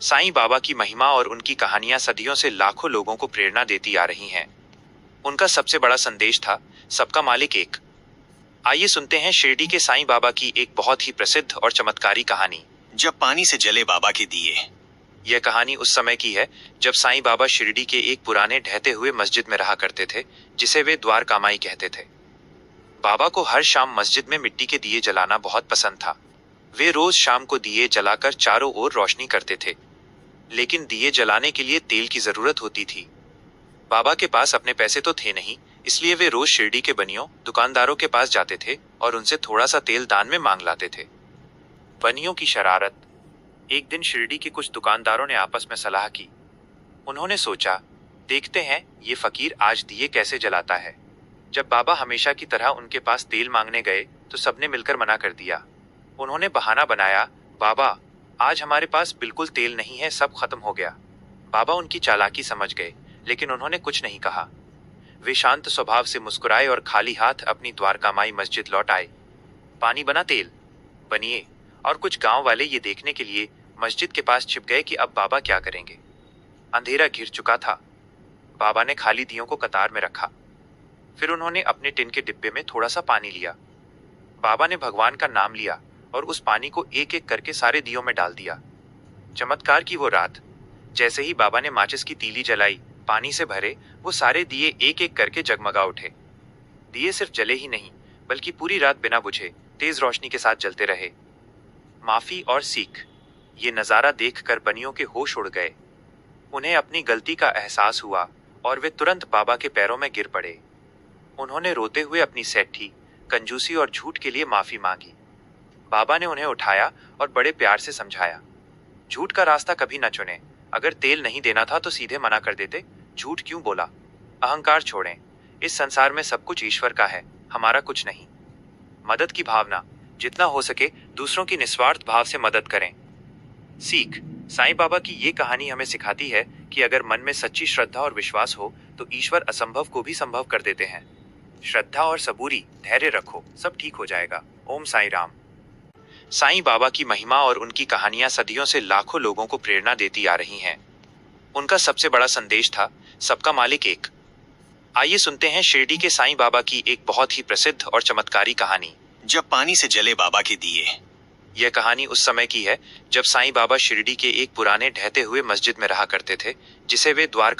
साईं बाबा की महिमा और उनकी कहानियां सदियों से लाखों लोगों को प्रेरणा देती आ रही हैं। उनका सबसे बड़ा संदेश था, सबका मालिक एक। आइए सुनते हैं शिरडी के साईं बाबा की एक बहुत ही प्रसिद्ध और चमत्कारी कहानी। जब पानी से जले बाबा के दिए। यह कहानी उस समय की है जब साईं बाबा शिरडी के एक पुराने ढहते हुए मस्जिद में रहा करते थे, जिसे वे द्वारकामाई कहते थे। बाबा को हर शाम मस्जिद में मिट्टी के दिए जलाना बहुत पसंद था। वे रोज शाम को दिए जलाकर चारों ओर रोशनी करते थे, लेकिन दिए जलाने के लिए तेल की जरूरत होती थी। बाबा के पास अपने पैसे तो थे नहीं, इसलिए वे रोज शिरडी के बनियों दुकानदारों के पास जाते थे और उनसे थोड़ा सा तेल दान में मांग लाते थे। बनियों की शरारत। एक दिन शिरडी के कुछ दुकानदारों ने आपस में सलाह की। उन्होंने सोचा, देखते हैं ये फकीर आज दिए कैसे जलाता है। जब बाबा हमेशा की तरह उनके पास तेल मांगने गए तो सबने मिलकर मना कर दिया। उन्होंने बहाना बनाया, बाबा आज हमारे पास बिल्कुल तेल नहीं है, सब खत्म हो गया। बाबा उनकी चालाकी समझ गए, लेकिन उन्होंने कुछ नहीं कहा। वे शांत स्वभाव से मुस्कुराए और खाली हाथ अपनी द्वारकामाई मस्जिद लौट आए। पानी बना तेल बनिए। और कुछ गांव वाले ये देखने के लिए मस्जिद के पास छिप गए कि अब बाबा क्या करेंगे। अंधेरा घिर चुका था। बाबा ने खाली दियों को कतार में रखा। फिर उन्होंने अपने टिन के डिब्बे में थोड़ा सा पानी लिया। बाबा ने भगवान का नाम लिया और उस पानी को एक एक करके सारे दियों में डाल दिया। चमत्कार की वो रात, जैसे ही बाबा ने माचिस की तीली जलाई, पानी से भरे वो सारे दिए एक एक करके जगमगा उठे। दिए सिर्फ जले ही नहीं, बल्कि पूरी रात बिना बुझे तेज रोशनी के साथ जलते रहे। माफी और सीख। ये नजारा देखकर बनियों के होश उड़ गए। उन्हें अपनी गलती का एहसास हुआ और वे तुरंत बाबा के पैरों में गिर पड़े। उन्होंने रोते हुए अपनी सेठी, कंजूसी और झूठ के लिए माफी मांगी। बाबा ने उन्हें उठाया और बड़े प्यार से समझाया, झूठ का रास्ता कभी न चुने। अगर तेल नहीं देना था तो सीधे मना कर देते। झूठ क्यों बोला। अहंकार छोड़ें। इस संसार में सब कुछ ईश्वर का है, हमारा कुछ नहीं। मदद की भावना। जितना हो सके दूसरों की निस्वार्थ भाव से मदद करें। सीख। साईं बाबा की ये कहानी हमें सिखाती है कि अगर मन में सच्ची श्रद्धा और विश्वास हो तो ईश्वर असंभव को भी संभव कर देते हैं। श्रद्धा और सबूरी, धैर्य रखो, सब ठीक हो जाएगा। ओम साईं राम। साईं बाबा की महिमा और उनकी कहानियां सदियों से लाखों लोगों को प्रेरणा देती आ रही हैं। उनका सबसे बड़ा संदेश था, सबका मालिक एक। आइए सुनते हैं शिरडी के साईं बाबा की एक बहुत ही प्रसिद्ध और चमत्कारी कहानी। जब पानी से जले बाबा के दिए। यह कहानी उस समय की है जब साईं बाबा शिरडी के एक पुराने ढहते हुए मस्जिद में रहा करते थे, जिसे वे द्वारका